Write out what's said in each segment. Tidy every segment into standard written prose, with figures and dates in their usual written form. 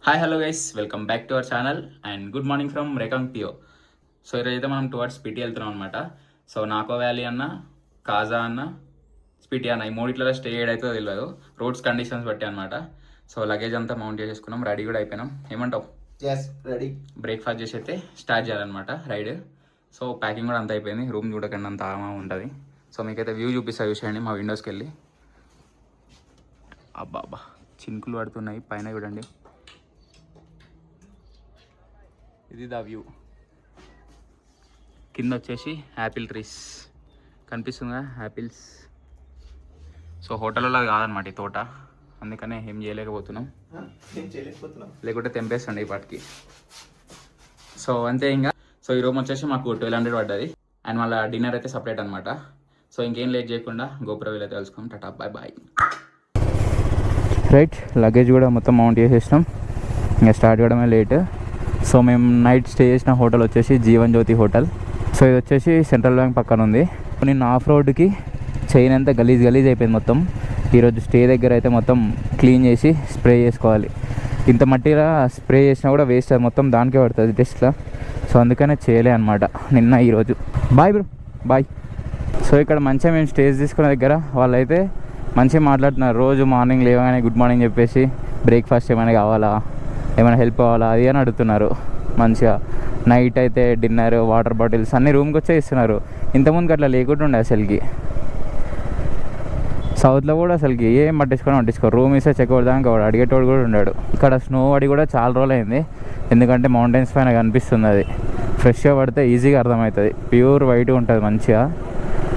Hi hello guys, welcome back to our channel and good morning from Reckong Peo. So ఈరోజైతే మనం towards Spiti వెళ్తున్నాం అనమాట. So నాకో వ్యాలీ అన్న, కాజా అన్న, స్పిటి అన్న, ఈ మూడిట్లో స్టే ఏడైతే తెలియదు, రోడ్స్ కండిషన్స్ బట్టి అనమాట. సో లగేజ్ అంతా మౌంట్ చేసేసుకున్నాం, రెడీ కూడా అయిపోయినాం. ఏమంటావు? రెడీ. బ్రేక్ఫాస్ట్ చేసి అయితే స్టార్ట్ చేయాలన్నమాట రైడ్. సో ప్యాకింగ్ కూడా అంత అయిపోయింది, రూమ్ చూడకండి అంత ఆమా ఉంటుంది. సో మీకైతే వ్యూ చూపిస్తా, చూసేయండి మా విండోస్కి వెళ్ళి. అబ్బా చినుకులు పడుతున్నాయి పైన, చూడండి. ఇది ద వ్యూ. కింద వచ్చేసి యాపిల్ ట్రీస్ కనిపిస్తుందా, యాపిల్స్. సో హోటల్లో కాదనమాట ఈ తోట, అందుకనే ఏం చేయలేకపోతున్నాం, లేకుంటే తెంపేస్తుండే ఈ పాటికి. సో అంతే ఇంకా. సో ఈ రూమ్ వచ్చేసి మాకు 1200 పడ్డది, అండ్ మళ్ళీ డిన్నర్ అయితే సపరేట్ అనమాట. సో ఇంకేం లేట్ చేయకుండా గోపురం అయితే తెలుసుకుంటాం. Tata bye bye. Right, luggage కూడా మొత్తం మౌంట్ చేసేసినాం, ఇంకా స్టార్ట్ చేయడమే లేట్. సో మేము నైట్ స్టే చేసిన హోటల్ వచ్చేసి జీవన్ జ్యోతి హోటల్. సో ఇది వచ్చేసి సెంట్రల్ బ్యాంక్ పక్కన ఉంది. నిన్న ఆఫ్ రోడ్కి చైన్ అంతా గలీజ్ అయిపోయింది మొత్తం. ఈరోజు స్టే దగ్గర అయితే మొత్తం క్లీన్ చేసి స్ప్రే చేసుకోవాలి. ఇంత మట్టిగా స్ప్రే చేసినా కూడా వేస్ట్, అది మొత్తం దానికే పడుతుంది టెస్ట్లో. సో అందుకనే చేయలే అనమాట నిన్న ఈరోజు. Bye bro, bye. సో ఇక్కడ మంచిగా మేము స్టేజ్ తీసుకున్న దగ్గర వాళ్ళైతే మంచిగా మాట్లాడుతున్నారు. రోజు మార్నింగ్ లేవగానే గుడ్ మార్నింగ్ చెప్పేసి బ్రేక్ఫాస్ట్ ఏమైనా కావాలా, ఏమైనా హెల్ప్ కావాలా అది అని అడుగుతున్నారు. మంచిగా నైట్ అయితే డిన్నర్, వాటర్ బాటిల్స్ అన్నీ రూమ్కి వచ్చే ఇస్తున్నారు. ఇంతకుముందుకు అట్లా లేకుండా ఉండే అసలుకి. సౌత్లో కూడా అసలుకి ఏం పట్టించుకోరు, రూమ్ ఇస్తే చెక్ కొడదానికి వాడు అడిగేటోడు కూడా ఉన్నాడు. ఇక్కడ స్నో పడి కూడా చాలా రోజులు అయింది, ఎందుకంటే మౌంటైన్స్ పైన కనిపిస్తుంది. అది ఫ్రెష్గా పడితే ఈజీగా అర్థమవుతుంది, ప్యూర్ వైట్ ఉంటుంది మంచిగా.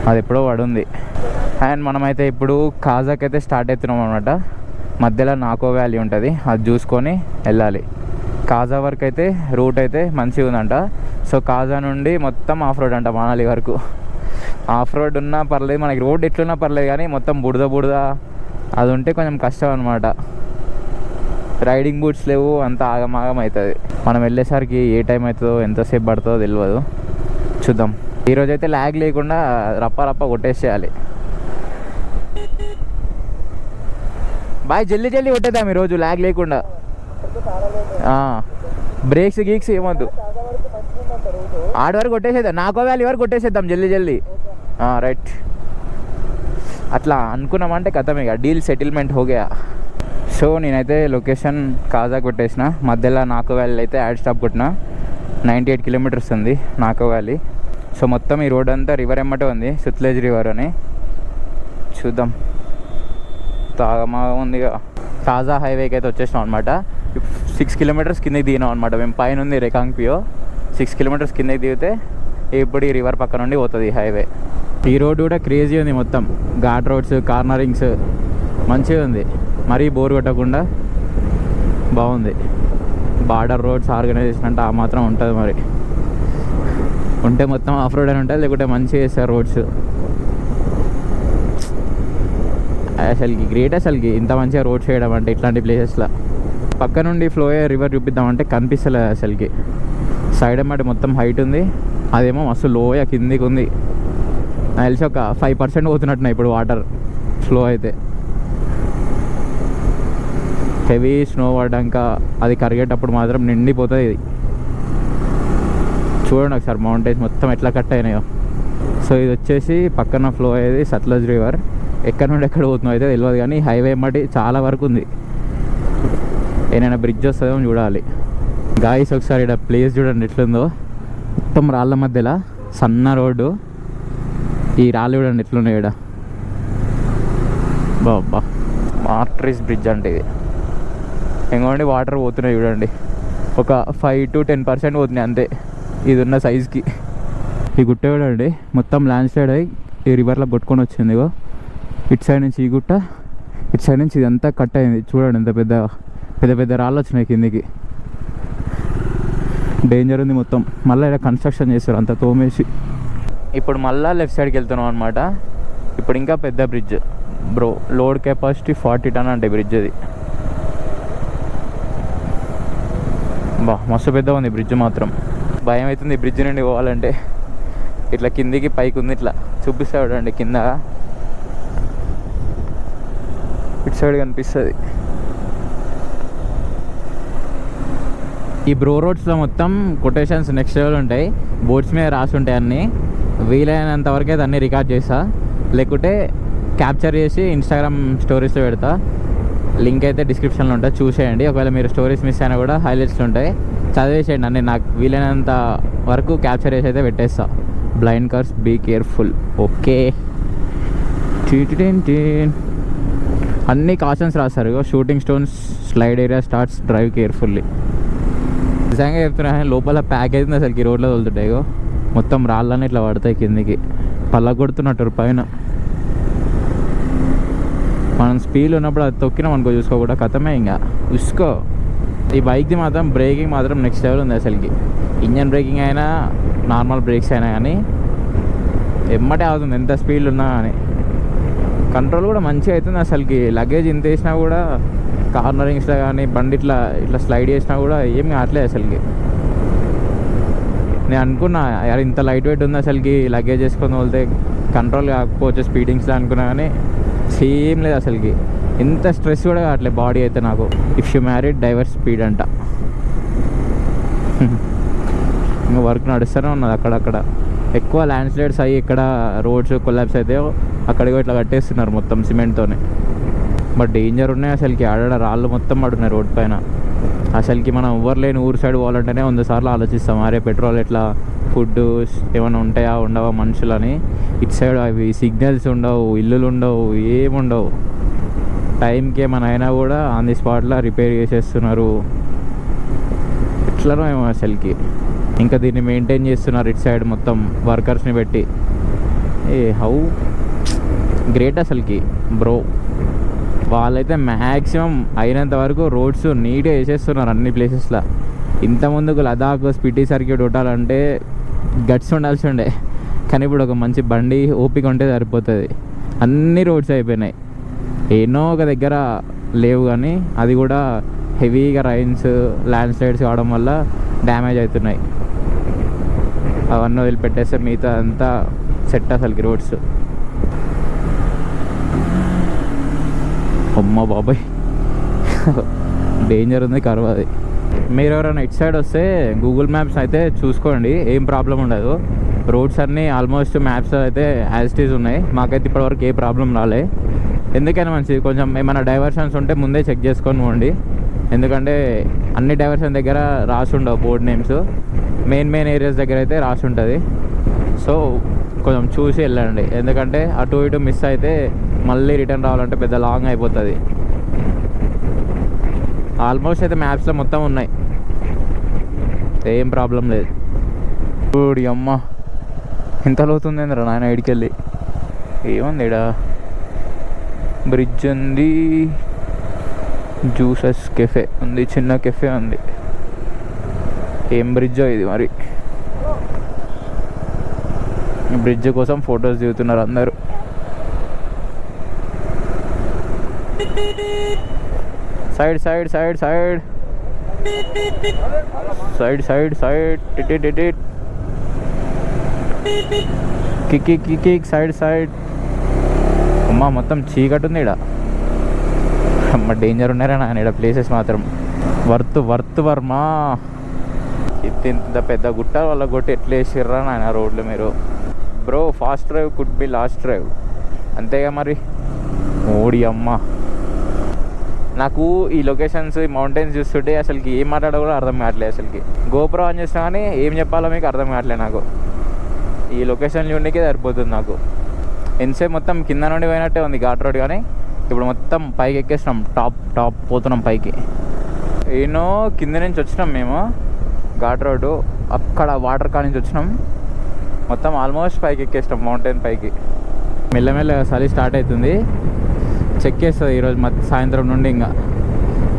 అది ఎప్పుడో పడుంది. అండ్ మనమైతే ఇప్పుడు కాజాకి అయితే స్టార్ట్ అవుతున్నాం అనమాట. మధ్యలో నాకో వ్యాలీ ఉంటుంది, అది చూసుకొని వెళ్ళాలి. కాజా వరకు అయితే రూట్ అయితే మంచిగా ఉందంట. సో కాజా నుండి మొత్తం ఆఫ్ రోడ్ అంట మనాలి వరకు. ఆఫ్ రోడ్ ఉన్నా పర్లేదు, మనకి రోడ్ ఎట్లున్నా పర్లేదు, కానీ మొత్తం బుడద అది ఉంటే కొంచెం కష్టం అనమాట. రైడింగ్ బూట్స్ లేవు, అంత ఆగమాగం అవుతుంది. మనం వెళ్ళేసరికి ఏ టైం అవుతుందో ఎంతసేపు పడుతుందో తెలియదు, చూద్దాం. ఈరోజైతే ల్యాగ్ లేకుండా రప్ప కొట్టేసేయాలి. బాయ్, జల్దీ కొట్టేద్దాం ఈరోజు ల్యాగ్ లేకుండా. బ్రేక్స్ గీక్స్ ఏమొద్దు, ఆడి వరకు కొట్టేసేద్దాం, నాకో వ్యాలీ వరకు కొట్టేసేద్దాం జల్దీ. రైట్, అట్లా అనుకున్నామంటే కథం, ఇక డీల్ సెటిల్మెంట్ హోగా. సో నేనైతే లొకేషన్ కాజా కొట్టేసిన, మధ్యలో నాకో వ్యాలీ అయితే యాడ్ స్టాప్ కొట్టిన. 98 కిలోమీటర్స్ ఉంది నాకో వ్యాలీ. సో మొత్తం ఈ రోడ్ అంతా రివర్ ఎమ్మటే ఉంది, సుత్లేజ్ రివర్ అని. చూద్దాం, తాగమా ఉంది. కాజా హైవేకి అయితే వచ్చేసినాం అనమాట. 6 కిలోమీటర్స్ కిందకి దిగినాం అనమాట. మేము పైన ఉంది రేకాంగ్ పియో, 6 కిలోమీటర్స్ కిందకి దిగితే ఇప్పుడు ఈ రివర్ పక్క నుండి పోతుంది హైవే. ఈ రోడ్ కూడా క్రేజీ ఉంది, మొత్తం ఘాట్ రోడ్స్, కార్నరింగ్స్ మంచిగా ఉంది, మరీ బోర్ కొట్టకుండా బాగుంది. బార్డర్ రోడ్స్ ఆర్గనైజేషన్ అంటే ఆ మాత్రం ఉంటుంది, మరి ఉంటే మొత్తం ఆఫ్ రోడ్ అని ఉంటుంది, లేకుంటే మంచిగా చేస్తారు రోడ్స్. అసలుకి గ్రేట్, అసలుకి ఇంత మంచిగా రోడ్ చేయడం అంటే ఇట్లాంటి ప్లేసెస్లో. పక్క నుండి ఫ్లో అయ్యే రివర్ చూపిద్దామంటే కనిపిస్తలేదు అసలుకి. సైడ్ అన్నమాట మొత్తం హైట్ ఉంది, అదేమో మస్తు లోయ కిందికి ఉంది. నాకు తెలిసి ఒక 5% పోతున్నట్టున్నాయి ఇప్పుడు వాటర్ ఫ్లో అయితే. హెవీ స్నో పడ్డాక అది కరిగేటప్పుడు మాత్రం నిండిపోతుంది ఇది. చూడండి ఒకసారి మౌంటైన్స్ మొత్తం ఎట్లా కట్ అయినాయో. సో ఇది వచ్చేసి పక్కన ఫ్లో అయ్యేది సట్లెజ్ రివర్. ఎక్కడి నుండి ఎక్కడ పోతుందో అయితే తెలియదు, కానీ హైవే మట్టి చాలా వరకు ఉంది. ఏదైనా బ్రిడ్జ్ వస్తుందో చూడాలి. గాయస్ ఒకసారి ఇక్కడ ప్లేస్ చూడండి ఎట్లుందో, మొత్తం రాళ్ళ మధ్యలో సన్న రోడ్డు. ఈ రాళ్ళు చూడండి ఎట్లున్నాయి ఇక్కడ. బాబా, మార్ట్రిస్ బ్రిడ్జ్ అంటే ఇది. ఇంకోండి వాటర్ పోతున్నాయి చూడండి, ఒక 5 to 10% పోతున్నాయి అంతే ఇది ఉన్న సైజ్కి. ఈ గుట్ట చూడండి మొత్తం ల్యాండ్ స్లైడ్ అయ్యి ఈ రివర్లో కొట్టుకొని వచ్చింది. ఇగో ఇటు సైడ్ నుంచి ఈ గుట్ట, ఇటు సైడ్ నుంచి ఇదంతా కట్ అయింది. చూడండి ఎంత పెద్ద రాళ్ళు వచ్చినాయి కిందికి. డేంజర్ ఉంది మొత్తం. మళ్ళీ ఇలా కన్స్ట్రక్షన్ చేస్తారు అంతా తోమేసి. ఇప్పుడు మళ్ళీ లెఫ్ట్ సైడ్కి వెళ్తున్నాం అనమాట. ఇప్పుడు ఇంకా పెద్ద bridge bro, load capacity 40 ton అంటే బ్రిడ్జ్ అది. మస్తు పెద్ద ఉంది బ్రిడ్జ్ మాత్రం. భయం అవుతుంది ఈ బ్రిడ్జ్ నుండి పోవాలంటే. ఇట్లా కిందికి పైకి ఉంది, ఇట్లా చూపిస్తా చూడండి కింద. ఇటు సైడ్ కనిపిస్తుంది. ఈ బ్రో రోడ్స్లో మొత్తం కొటేషన్స్ నెక్స్ట్ లెవెల్ ఉంటాయి. బోర్డ్స్ మీద రాసి ఉంటాయి అన్నీ. వీలైనంత వరకు అయితే అన్నీ రికార్డ్ చేస్తా, లేకుంటే క్యాప్చర్ చేసి ఇన్స్టాగ్రామ్ స్టోరీస్లో పెడతా. లింక్ అయితే డిస్క్రిప్షన్లో ఉంటుంది, చూసేయండి. ఒకవేళ మీరు స్టోరీస్ మిస్ అయినా కూడా హైలైట్స్లో ఉంటాయి, చదివేసేయండి అన్నీ. నాకు వీలైనంత వరకు క్యాప్చర్ చేసి అయితే పెట్టేస్తా. Blind cars be careful. Okay, అన్ని కాషన్స్ రాస్తారు. Shooting stones, slide area starts, drive carefully. నిజంగా చెప్తున్నా, లోపల ప్యాక్ అవుతుంది అసలు. రోడ్లో తోలుతుంటాయి, మొత్తం రాళ్ళని ఇట్లా పడతాయి కిందికి, పళ్ళ కొడుతున్నట్టు పైన. మనం స్పీడ్ ఉన్నప్పుడు అది తొక్కినాం అనుకో, చూసుకోకుండా కథమే ఇంకా ఉసుకో. ఈ బైక్ది మాత్రం బ్రేకింగ్ మాత్రం నెక్స్ట్ లెవెల్ ఉంది అసలుకి. ఇంజన్ బ్రేకింగ్ అయినా నార్మల్ బ్రేక్స్ అయినా కానీ ఎమ్మటే అవుతుంది, ఎంత స్పీడ్ ఉన్నా కానీ. కంట్రోల్ కూడా మంచిగా అవుతుంది అసలుకి. లగేజ్ ఇంత వేసినా కూడా, కార్నరింగ్స్లో కానీ బండి ఇట్లా ఇట్లా స్లైడ్ చేసినా కూడా ఏం కావట్లేదు అసలుకి. నేను అనుకున్నా యార్ ఇంత లైట్ వెయిట్ ఉంది అసలుకి, లగేజ్ వేసుకొని వెళ్తే కంట్రోల్ కాకపోవచ్చు స్పీడింగ్స్లో అనుకున్నా, కానీ సేమ్ లేదు అసలుకి. ఎంత స్ట్రెస్ కూడా కావట్లేదు బాడీ అయితే నాకు. If you married divorce speed అంట. ఇంకా వర్క్ నడుస్తూనే ఉన్నది అక్కడక్కడ. ఎక్కువ ల్యాండ్ స్లైడ్స్ అయ్యి ఇక్కడ రోడ్స్ కొలాప్స్ అయితే అక్కడికి ఇట్లా కట్టేస్తున్నారు మొత్తం సిమెంట్తోనే. బట్ డేంజర్ ఉన్నాయి అసలుకి. ఆడ రాళ్ళు మొత్తం పడున్నాయి రోడ్ పైన. అసలుకి మనం ఎవరు లేని ఊరు సైడ్ పోవాలంటేనే 100 సార్లు ఆలోచిస్తాం, అరే పెట్రోల్ ఎట్లా, ఫుడ్ ఏమైనా ఉంటాయా ఉండవా మనుషులని. ఇటు సైడ్ అవి సిగ్నల్స్ ఉండవు, ఇల్లులు ఉండవు, ఏముండవు. టైంకి ఏమైనా అయినా కూడా ఆన్ ది స్పాట్లో రిపేర్ చేసేస్తున్నారు. ఎట్లనో ఏమో అసలుకి. ఇంకా దీన్ని మెయింటైన్ చేస్తున్నారు ఇటు సైడ్ మొత్తం వర్కర్స్ని పెట్టి. హౌ గ్రేట్ అసలుకి బ్రో. వాళ్ళైతే మ్యాక్సిమం అయినంత వరకు రోడ్స్ నీట్గా వేసేస్తున్నారు అన్ని ప్లేసెస్లో. ఇంత ముందుకు లదాఖ్ స్పిటి సర్క్యూట్ కొట్టాలంటే గట్స్ ఉండాల్సి ఉండే, కానీ ఇప్పుడు ఒక మంచి బండి ఓపిక ఉంటే సరిపోతుంది. అన్ని రోడ్స్ అయిపోయినాయి, ఎన్నో ఒక దగ్గర లేవు, కానీ అది కూడా హెవీగా రైన్స్ ల్యాండ్ స్లైడ్స్ కావడం వల్ల డ్యామేజ్ అవుతున్నాయి. అవన్నీ వదిలిపెట్టేస్తే మిగతా అంతా సెట్ అసలుకి రోడ్స్. అమ్మ బాబాయ్ డేంజర్ ఉంది కర్వ్ అది. మీరు ఎవరైనా ఇటు సైడ్ వస్తే గూగుల్ మ్యాప్స్ అయితే చూసుకోండి, ఏం ప్రాబ్లం ఉండదు. రోడ్స్ అన్నీ ఆల్మోస్ట్ మ్యాప్స్ అయితే యాజ్ ఇట్ ఈజ్ ఉన్నాయి. మాకైతే ఇప్పటివరకు ఏ ప్రాబ్లం రాలే. ఎందుకైనా మంచిది, కొంచెం ఏమైనా డైవర్షన్స్ ఉంటే ముందే చెక్ చేసుకొని పోండి. ఎందుకంటే అన్ని డైవర్షన్ దగ్గర రాసి ఉండవు బోర్డ్ నేమ్స్, మెయిన్ ఏరియాస్ దగ్గర అయితే రాసి ఉంటుంది. సో కొంచెం చూసి వెళ్ళండి, ఎందుకంటే అటు ఇటు మిస్ అయితే మళ్ళీ రిటర్న్ రావాలంటే పెద్ద లాంగ్ అయిపోతుంది. ఆల్మోస్ట్ అయితే మ్యాప్స్లో మొత్తం ఉన్నాయి, ఏం ప్రాబ్లం లేదు. చూడు అమ్మ ఇంత లోతుంది ఏంద్రా నాయన. ఇడికెళ్ళి ఏముంది ఇడ, బ్రిడ్జ్ ఉంది, జ్యూసెస్ కెఫే ఉంది, చిన్న కెఫే ఉంది. ఏం బ్రిడ్జో ఇది మరి. బ్రిడ్జ్ కోసం ఫొటోస్ దిగుతున్నారు అందరూ. Side side side side side side side kick side side. అమ్మ మొత్తం చీకటి ఉంది ఇక్కడ. అమ్మ డేంజర్ ఉన్నారా నాన్న ఇక్కడ ప్లేసెస్ మాత్రం. వర్త్ వర్మా. ఇంత పెద్ద గుట్ట వాళ్ళ కొట్టి ఎట్లా వేసిర్రా నాయన రోడ్లు మీరు. Bro fast drive could be last drive, అంతేగా మరి. ఓడి అమ్మ, నాకు ఈ లొకేషన్స్ ఈ మౌంటైన్స్ చూస్తుంటే అసలుకి ఏం మాట్లాడో కూడా అర్థం కావట్లేదు అసలుకి. గోప్రో ఆన్ చేసినా కానీ ఏం చెప్పాలో మీకు అర్థం కావట్లేదు నాకు. ఈ లొకేషన్ చూడడానికే సరిపోతుంది నాకు. ఎంతసేపు మొత్తం కింద నుండి పోయినట్టే ఉంది ఘాట్ రోడ్, కానీ ఇప్పుడు మొత్తం పైకి ఎక్కేసినాం, టాప్ పోతున్నాం పైకి. ఏనో కింద నుంచి వచ్చినాం మేము ఘాట్ రోడ్డు, అక్కడ వాటర్ కా నుంచి వచ్చినాం, మొత్తం ఆల్మోస్ట్ పైకి ఎక్కేసినాం మౌంటైన్ పైకి. మెల్లమెల్లగా చలి స్టార్ట్ అవుతుంది, చెక్ చేస్తుంది ఈరోజు సాయంత్రం నుండి. ఇంకా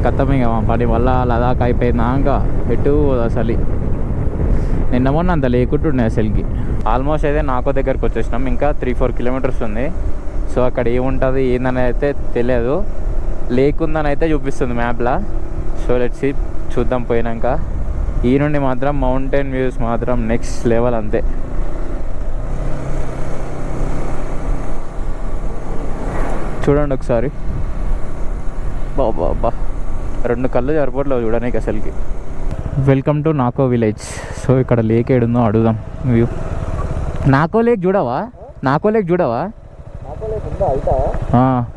కథం ఇక మా పని వల్ల లదాఖ్ అయిపోయిందా ఇంకా ఎటు చలి. నిన్న మొన్న అంత లేకుంటుండే అసలుకి. ఆల్మోస్ట్ అయితే నాకో దగ్గరికి వచ్చేసినాం, ఇంకా 3-4 కిలోమీటర్స్ ఉంది. సో అక్కడ ఏముంటుంది ఏందని అయితే తెలియదు, లేకుందని అయితే చూపిస్తుంది మ్యాప్లా. సో లెట్స్ సీ, చూద్దాం పోయినాక. ఈ నుండి మాత్రం మౌంటైన్ వ్యూస్ మాత్రం నెక్స్ట్ లెవెల్ అంతే. చూడండి ఒకసారి, బాబా 2 కళ్ళు సరిపోవట్లేదు చూడడానికి అసలుకి. వెల్కమ్ టు నాకో విలేజ్. సో ఇక్కడ లేక్ ఏడుందో అడుగుదాం. వ్యూ నాకో లేక్ చూడవా? నాకో లేక్ చూడవా?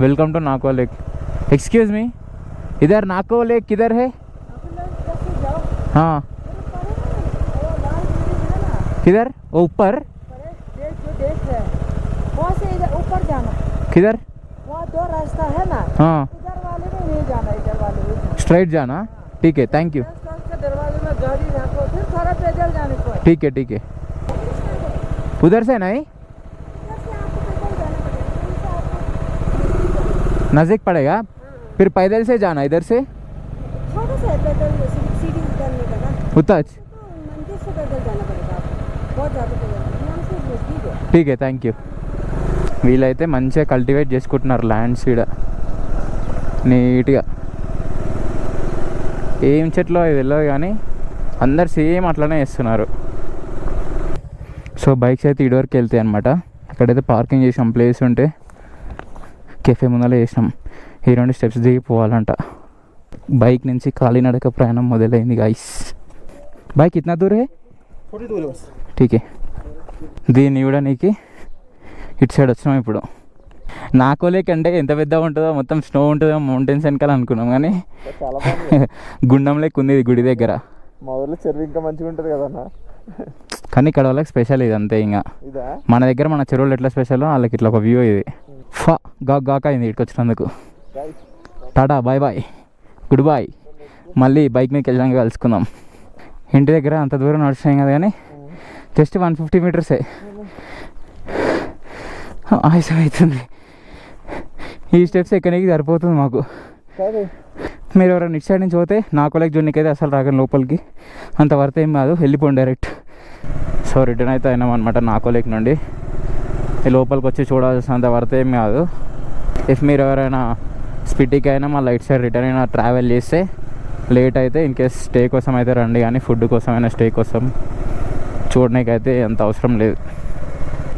వెల్కమ్ టు నాకో लेक. एक्सक्यूज मी, इधर नाको लेक किधर है? हाँ किधर? वो ऊपर किधर? दो रास्ता है ना. हाँ इधर वाले में नहीं जाना, इधर वाले में जाना. स्ट्राइट जाना. ठीक है, थैंक यू. दरवाजे में गाड़ी रखो, फिर थोड़ा पैदल जाने को. ठीक है ठीक है. उधर से नहीं नज़दीक पड़ेगा. फिर पैदल से जाना इधर से. थोड़ा सा पैदल सीढ़ी उतरने का ना. उतना मंदिर से पैदल जाना पड़ेगा आपको. बहुत ज़्यादा पैदल. यहाँ से नज़दीक है. ठीक है, థ్యాంక్ యూ. వీళ్ళైతే మంచిగా కల్టివేట్ చేసుకుంటున్నారు ల్యాండ్స్ ఇక్కడ నీట్గా. ఏం చెట్లో ఇది వెళ్ళదు కానీ అందరు సేమ్ అట్లనే చేస్తున్నారు. సో బైక్స్ అయితే ఇటువరకు వెళ్తాయి అనమాట. ఇక్కడైతే పార్కింగ్ చేసాం, ప్లేస్ ఉంటే కెఫే ముందర చేసినాం. ఈ 2 స్టెప్స్ దిగి పోవాలంట. బైక్ నుంచి కాలినడక ప్రయాణం మొదలైంది గాయస్. బైక్ ఇतना दूर है? थोड़ी दूर है बस. ठीक है. దీన్ని ఇవ్వడానికి ఇటు సైడ్ వచ్చినాం ఇప్పుడు. నాకో లేక్ అంటే ఎంత పెద్దగా ఉంటుందో, మొత్తం స్నో ఉంటుందో మౌంటైన్స్ వెనకాల అనుకున్నాం, కానీ చాలా బాగుంది. గుండం లేక్ ఉంది ఇది గుడి దగ్గర. మా ఊర్లో చెరువు ఇంకా మంచిగా ఉంటుంది కదన్న. కానీ ఇక్కడ వాళ్ళకి స్పెషల్ ఇది అంతే. ఇంకా ఇదా మన దగ్గర మన చెరువులు ఎట్లా స్పెషల్ వాళ్ళకి ఇట్లా ఒక వ్యూ ఇది. గాక అయింది ఇక్కడికి వచ్చినందుకు. Tata bye bye good boy. మళ్ళీ బైక్ మీదకి వెళ్ళడానికి కలుసుకుందాం. ఇంటి దగ్గర అంత దూరం నడిచినాం కదా, కానీ జస్ట్ 150 మీటర్సే. ఆయాసం అవుతుంది. ఈ స్టెప్స్ ఎక్కడానికి సరిపోతుంది మాకు. మీరు ఎవరైనా ఇటు సైడ్ నుంచి పోతే నాకో లేక్ జోన్కి అయితే అసలు రాగని లోపలికి, అంత వరకు ఏం కాదు, వెళ్ళిపోండి డైరెక్ట్. సో రిటర్న్ అయితే అయినాం అనమాట నాకో లేక్ నుండి. లోపలికి వచ్చి చూడాల్సినంత వరకు ఏం కాదు. ఇఫ్ మీరు ఎవరైనా స్పిటికి అయినా మళ్ళీ ఇటు సైడ్ రిటర్న్ అయినా ట్రావెల్ చేస్తే లేట్ అయితే ఇన్ కేస్ స్టే కోసం అయితే రండి, కానీ ఫుడ్ కోసం అయినా స్టే కోసం చూడడానికి అయితే అంత అవసరం లేదు.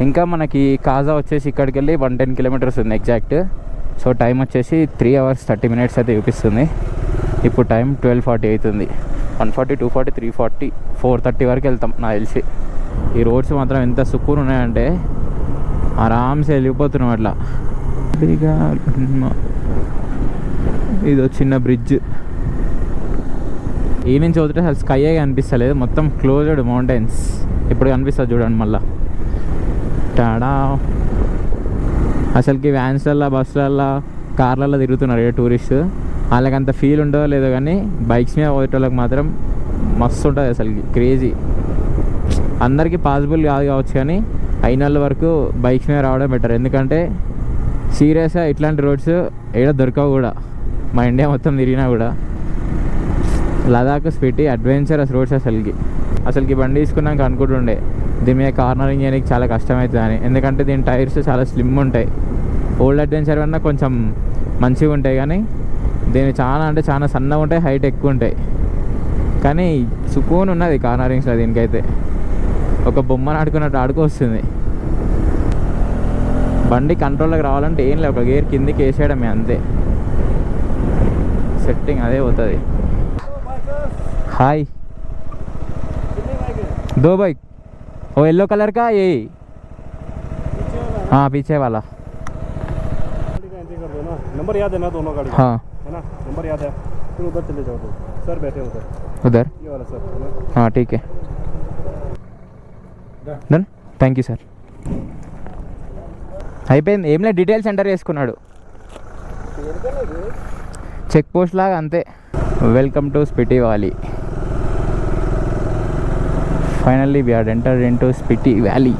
ఇంకా మనకి కాజా వచ్చేసి ఇక్కడికి వెళ్ళి 110 కిలోమీటర్స్ ఉంది ఎగ్జాక్ట్. సో టైం వచ్చేసి 3 hours 30 minutes అయితే చూపిస్తుంది. ఇప్పుడు టైం 12:40 అవుతుంది. 140, 240, 340, 430 వరకు వెళ్తాం నాకు తెలిసి. ఈ రోడ్స్ మాత్రం ఎంత సుకూన్ ఉన్నాయంటే ఆరామ్సే వెళ్ళిపోతున్నాం అట్లా. ఇదో చిన్న బ్రిడ్జ్. ఈ నుంచి వదిలితే అసలు స్కైయే కనిపిస్తలేదు, మొత్తం క్లోజ్డ్ మౌంటైన్స్. ఇప్పుడు కనిపిస్తుంది చూడండి మళ్ళా. టాడా. అసలుకి వ్యాన్స్లల్లో, బస్సులల్లో, కార్లలో తిరుగుతున్నారు ఏ టూరిస్ట్. వాళ్ళకి అంత ఫీల్ ఉండదో లేదో, కానీ బైక్స్ మీద పోయేటోళ్ళకి మాత్రం మస్తు ఉంటుంది అసలుకి. క్రేజీ. అందరికీ పాసిబుల్ కాదు కావచ్చు, కానీ అయిన వాళ్ళ వరకు బైక్స్ మీద రావడం బెటర్. ఎందుకంటే సీరియస్గా ఇట్లాంటి రోడ్స్ ఏడ దొరకవు కూడా, మా ఇండియా మొత్తం తిరిగినా కూడా. లదాఖ్, స్పిటి అడ్వెంచరస్ రోడ్స్ అసలుకి బండి తీసుకున్నాక అనుకుంటుండే దీని మీద కార్నరింగ్ చేయడానికి చాలా కష్టమవుతుంది అని. ఎందుకంటే దీని టైర్స్ చాలా స్లిమ్ ఉంటాయి. ఓల్డ్ అడ్వెంచర్ కన్నా కొంచెం మంచిగా ఉంటాయి, కానీ దీని చాలా అంటే చాలా సన్నగా ఉంటాయి, హైట్ ఎక్కువ ఉంటాయి. కానీ సుకూన్ ఉన్నది కార్నరింగ్స్లో. దీనికైతే ఒక బొమ్మను ఆడుకున్నట్టు ఆడుకొస్తుంది. బండి కంట్రోల్లోకి రావాలంటే ఏం లేదు, ఒక గేర్ కిందికి వేసేయడమే అంతే, సెట్టింగ్ అదే పోతుంది. हाय, 2 बाइक. वो येलो कलर का यही? हाँ पीछे वाला. नंबर याद है ना दोनों गाड़ी? हाँ है ना, नंबर याद है. फिर उधर चले जाओ. तो सर बैठे उधर. उधर? ये वाला सर. हाँ ठीक है, डन. Thank you sir. అయిపోయింది. ఏం లేదు, డీటెయిల్స్ ఎంటర్ చేసుకున్నాడు. చెక్ పోస్ట్ లాగా అంతే. Welcome to Spiti valley. Finally we are entered into Spiti valley.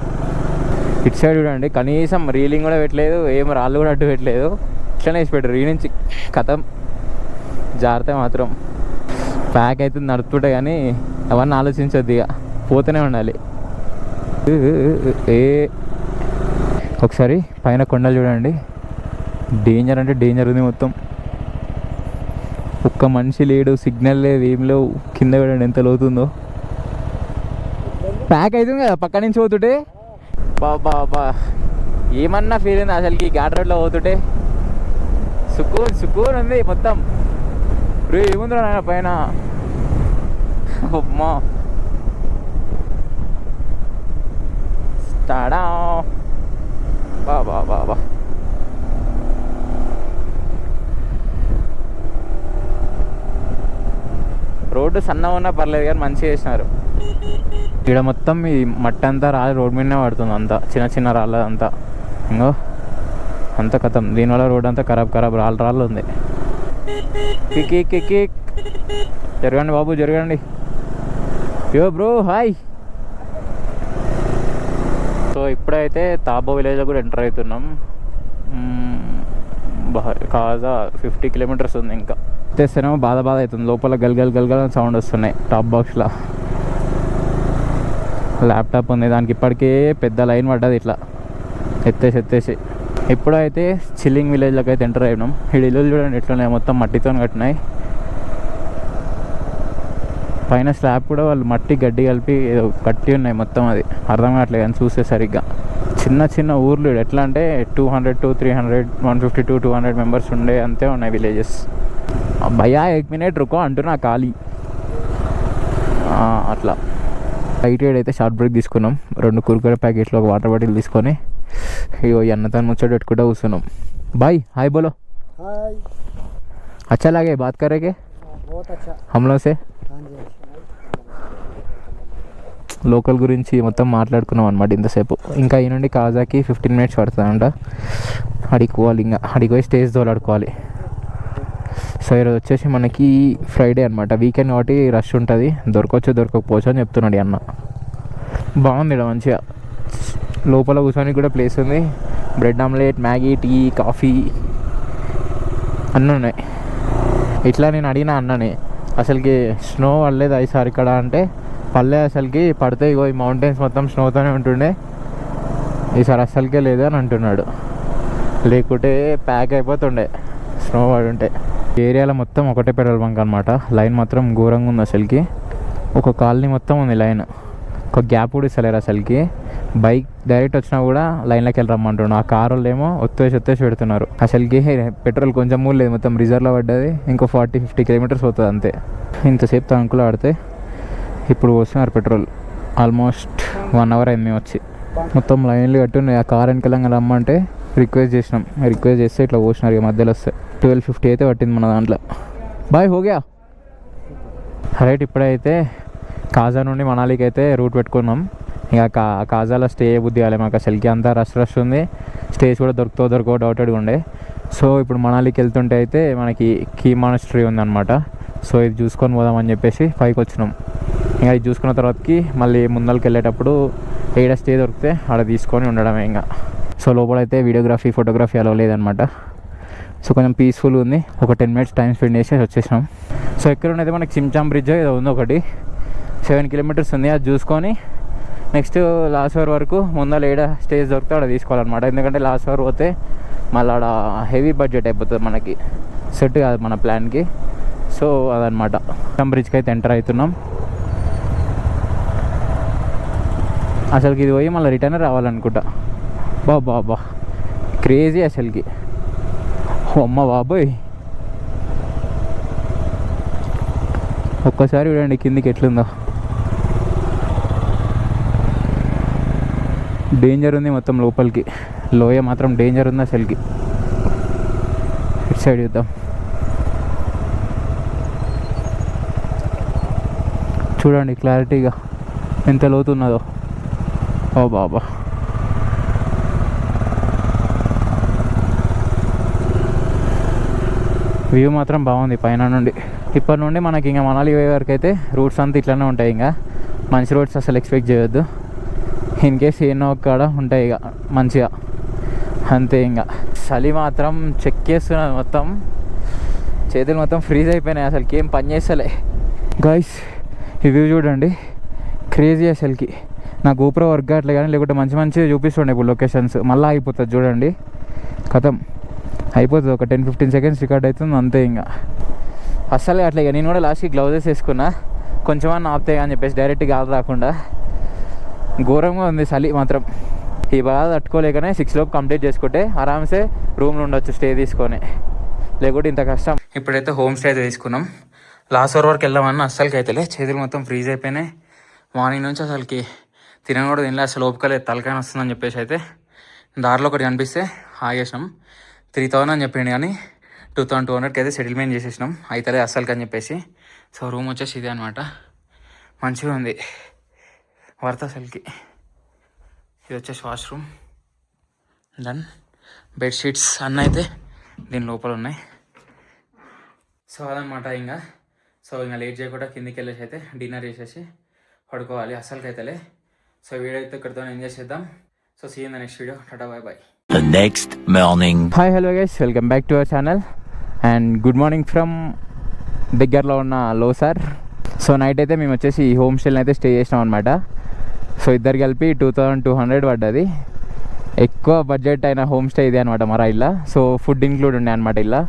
ఇటు సైడ్ చూడండి, కనీసం రీలింగ్ కూడా పెట్టలేదు, ఏం రాళ్ళు కూడా అడ్డు పెట్టలేదు, ఇట్లనే వేసి పెట్టారు. ఈ నుంచి కథం జారితే మాత్రం ప్యాక్ అవుతుంది నడుపుతుంటే, కానీ అవన్నీ ఆలోచించొద్దు, ఇక పోతూనే ఉండాలి. ఒకసారి పైన కొండలు చూడండి, డేంజర్ అంటే డేంజర్ ఉంది మొత్తం. ఒక్క మనిషి లేడు, సిగ్నల్ లేదు, ఏం లేవు. కింద చూడండి ఎంత లోతుందో. ప్యాక్ అవుతుంది కదా పక్క నుంచి పోతుంటే. బాబా ఏమన్నా ఫీల్ ఉంది అసలుకి ఘాట్ రోడ్లో పోతుంటే. సుకూన్ ఉంది మొత్తం. ఏముందిరా నాయన పైన. అమ్మా స్టాడా బా బా బా బా రోడ్డు సన్నగా ఉన్నా పర్లేదు కానీ మంచిగా చేసినారు. ఇక్కడ మొత్తం ఈ మట్టి అంతా రాళ్ళు రోడ్ మీదనే పడుతుంది, అంతా చిన్న చిన్న రాళ్ళు అంతా. ఇంకో అంత కథం, దీనివల్ల రోడ్ అంతా ఖరాబ్ రాళ్ళు ఉంది. కిక్ జరగండి బాబు జరగండి. యో బ్రో హాయ్. సో ఇప్పుడైతే తాబో విలేజ్లో కూడా ఎంటర్ అవుతున్నాం. కాజా 50 కిలోమీటర్స్ ఉంది. ఇంకా తెస్తేనేమో బాధ అవుతుంది, లోపల గల్గల్ సౌండ్ వస్తున్నాయి. టాప్ బాక్స్లో ల్యాప్టాప్ ఉంది, దానికి ఇప్పటికే పెద్ద లైన్ పడ్డది ఇట్లా ఎత్తేసి. ఇప్పుడైతే చిల్లింగ్ విలేజ్లోకి అయితే ఎంటర్ అయినాం. ఈ ఇల్లు చూడండి ఎట్లున్నాయి, మొత్తం మట్టితో కట్టినాయి. పైన స్లాబ్ కూడా వాళ్ళు మట్టి గడ్డి కలిపి ఏదో కట్టి ఉన్నాయి మొత్తం, అది అర్థం కావట్లేదు కానీ చూస్తే సరిగ్గా. చిన్న ఊర్లు ఎట్లా అంటే 200 to 300 150 to 200 మెంబర్స్ ఉండే అంతే ఉన్నాయి విలేజెస్. భయ్యా 1 మినిట్ రుకో అంటున్నా ఖాళీ అట్లా. రైట్ సైడ్ అయితే షార్ట్ బ్రేక్ తీసుకున్నాం. 2 కుర్కురే ప్యాకెట్లు, ఒక వాటర్ బాటిల్ తీసుకొని ఇగో అన్నతో ముచ్చట పెట్టుకుంటూ కూర్చున్నాం. బాయ్ హాయ్ బోలో. हाय, अच्छा लगे बात करे के बहुत अच्छा. हम लोग से हाँ जी. లోకల్ గురించి మొత్తం మాట్లాడుకున్నాం అనమాట ఇంతసేపు. ఇంకా ఈ నుండి కాజాకి 15 మినిట్స్ పడుతుందంట. అడిగిపోవాలి, ఇంకా అడిగి పోయి స్టేజ్ తోలాడుకోవాలి. సో ఈరోజు వచ్చేసి మనకి ఫ్రైడే అనమాట, వీకెండ్ కాబట్టి రష్ ఉంటుంది, దొరకపోవచ్చు అని చెప్తున్నాడు అన్న. బాగుంది ఇక్కడ మంచిగా, లోపల కూర్చొని కూడా ప్లేస్ ఉంది. Bread omelette, Maggi, tea, coffee అన్నీ ఉన్నాయి. ఇట్లా నేను అడిగిన అన్నని, అసలుకి స్నో పడలేదు ఈసారి ఇక్కడ అంటే, పల్లె అసలుకి పడితే ఇగో ఈ మౌంటైన్స్ మొత్తం స్నోతోనే ఉంటుండే, ఈసారి అసలుకే లేదు అని అంటున్నాడు. లేకుంటే ప్యాక్ అయిపోతుండే స్నో పడి ఉంటే. ఏరియాలో మొత్తం ఒకటే పెట్రోల్ బంక్ అనమాట. లైన్ మాత్రం ఘోరంగా ఉంది అసలుకి. ఒక కాలనీ మొత్తం ఉంది లైన్, ఒక గ్యాప్ కూడా ఇస్తలేరు అసలుకి. బైక్ డైరెక్ట్ వచ్చినా కూడా లైన్లోకి వెళ్ళి రమ్మంటున్నాడు. ఆ కారు వాళ్ళు ఏమో ఒత్తేసి పెడుతున్నారు. అసలుకి పెట్రోల్ కొంచెం కూడా లేదు, మొత్తం రిజర్వ్లో పడ్డది. ఇంకో 40-50 కిలోమీటర్స్ పోతుంది అంతే. ఇంతసేపు తణుకులో ఆడితే ఇప్పుడు వస్తున్నారు పెట్రోల్. ఆల్మోస్ట్ 1 అవర్ అయింది మేము వచ్చి. మొత్తం లైన్లు కట్టున్నాయి. ఆ కార్ వెనకలంగా రమ్మంటే రిక్వెస్ట్ చేస్తే ఇట్లా పోసినారు. ఇక మధ్యలో వస్తాయి. 1250 అయితే పట్టింది మన దాంట్లో. బాయ్ హోగా రైట్. ఇప్పుడైతే కాజా నుండి మనాలికి అయితే రూట్ పెట్టుకున్నాం. ఇక కాజాలో స్టే బుద్ధి కాలే మాకు, అసలుకి అంతా రష్ ఉంది. స్టేస్ కూడా దొరకో డౌటెడ్గా ఉండే. సో ఇప్పుడు మనాలికి వెళ్తుంటే అయితే మనకి కీ మానస్ట్రీ ఉందన్నమాట. సో ఇది చూసుకొని పోదామని చెప్పేసి పైకి వచ్చినాం. ఇంకా ఇది చూసుకున్న తర్వాతకి మళ్ళీ ముందరికి వెళ్ళేటప్పుడు ఏడ స్టే దొరికితే ఆడ తీసుకొని ఉండడమే ఇంకా. సో లోపలైతే వీడియోగ్రఫీ, ఫోటోగ్రఫీ అలా లేదనమాట. సో కొంచెం పీస్ఫుల్ ఉంది. ఒక 10 మినిట్స్ టైం స్పెండ్ చేసి వచ్చేసినాం. సో ఎక్కడ ఉన్నది మనకి చిమ్చాం బ్రిడ్జ్ ఏదో ఉంది ఒకటి, 7 కిలోమీటర్స్ ఉంది. అది చూసుకొని నెక్స్ట్ లాస్ట్ అవర్ వరకు ముందర ఏడ స్టేజ్ దొరికితే ఆడ తీసుకోవాలన్నమాట. ఎందుకంటే లాస్ట్ అవర్ పోతే మళ్ళీ ఆడ హెవీ బడ్జెట్ అయిపోతుంది, మనకి సెట్ కాదు మన ప్లాన్కి. సో అదనమాట. చిమ్చాం బ్రిడ్జ్కి అయితే ఎంటర్ అవుతున్నాం. అసలుకి ఇది పోయి మళ్ళీ రిటర్న్ రావాలనుకుంటా. బాబా క్రేజీ అసలుకి, అమ్మ బాబోయ్. ఒక్కసారి చూడండి కిందికి ఎట్లుందో, డేంజర్ ఉంది మొత్తం లోపలికి. లోయ మాత్రం డేంజర్ ఉంది అసలుకి. ఇటు సైడ్ చూద్దాం. చూడండి క్లారిటీగా ఎంత లోతున్నదో. ఓ బాబా, వ్యూ మాత్రం బాగుంది పైన నుండి. ఇప్పటి నుండి మనకి ఇంకా మనాలి పోయే వరకు అయితే రూట్స్ అంతా ఇట్లానే ఉంటాయి. ఇంకా మంచి రోడ్స్ అసలు ఎక్స్పెక్ట్ చేయొద్దు. ఇన్ కేస్ ఏనో కాడ ఉంటాయి ఇక మంచిగా, అంతే. ఇంకా చలి మాత్రం చెక్ చేస్తున్నది, మొత్తం చేతులు మొత్తం ఫ్రీజ్ అయిపోయినాయి, అసలుకి ఏం పని చేస్తలే. గైస్ ఈ వ్యూ చూడండి, క్రేజీ అసలుకి. నా గోప్రో వర్క్ అట్లే కానీ, లేకుంటే మంచిగా చూపిస్తుండే ఇప్పుడు లొకేషన్స్. మళ్ళీ అయిపోతుంది చూడండి, కథం అయిపోతుంది. ఒక 10-15 సెకండ్స్ రికార్డ్ అవుతుంది అంతే. ఇంకా అస్సలే అట్లా. ఇక నేను కూడా లాస్ట్కి గ్లౌజెస్ వేసుకున్నా, కొంచెమన్నా ఆపుతాయి అని చెప్పేసి డైరెక్ట్గా గాలి రాకుండా. ఘోరంగా ఉంది చలి మాత్రం. ఈ బాధ తట్టుకోలేకనే 6 లోపు కంప్లీట్ చేసుకుంటే ఆరామ్సే రూమ్లో ఉండొచ్చు స్టే తీసుకొని, లేకుంటే ఇంత కష్టం. ఇప్పుడైతే హోమ్ స్టే అయితే తీసుకున్నాం. లాస్ట్ అవర్ వరకు వెళ్దామన్నా అస్సలకి అయితేలే, చేతులు మొత్తం ఫ్రీజ్ అయిపోయినాయి. మార్నింగ్ నుంచి అసలుకి తినడం కూడా తినలే, అసలు ఓపికలేదు, తలకాయ వస్తుందని చెప్పేసి అయితే దారిలో ఒకటి కనిపిస్తే ఆగేసినాం. 3000 అని చెప్పిండు కానీ 2200కి అయితే సెటిల్మెంట్ చేసేసినాం. అయితేలే అస్సలకి అని చెప్పేసి. సో రూమ్ వచ్చేసి ఇదే అనమాట, మంచిగా ఉంది వర్త్ అసలుకి. ఇది వచ్చేసి వాష్రూమ్, దెన్ బెడ్షీట్స్ అన్నీ అయితే దీని లోపల ఉన్నాయి. సో అదనమాట. ఇంకా లేట్ చేయకుండా కిందికి వెళ్ళేసి అయితే డిన్నర్ చేసేసి పడుకోవాలి అస్సలకి అయితేలే. సో వీడియో అయితే ఇక్కడితో ఎంజాయ్ చేద్దాం. So see in the next video. Tata bye bye. The next morning. Hi hello guys, welcome back to our channel and good morning from దగ్గరలో ఉన్న లోసార్. సో నైట్ అయితే మేము వచ్చేసి ఈ హోమ్ స్టేని అయితే స్టే చేసినాం అనమాట. సో ఇద్దరు కలిపి 2200 పడ్డది. ఎక్కువ బడ్జెట్ అయిన హోమ్ స్టే ఇదే అనమాట మరా ఇల్లా. సో ఫుడ్ ఇంక్లూడ్ ఉండే అనమాట ఇలా.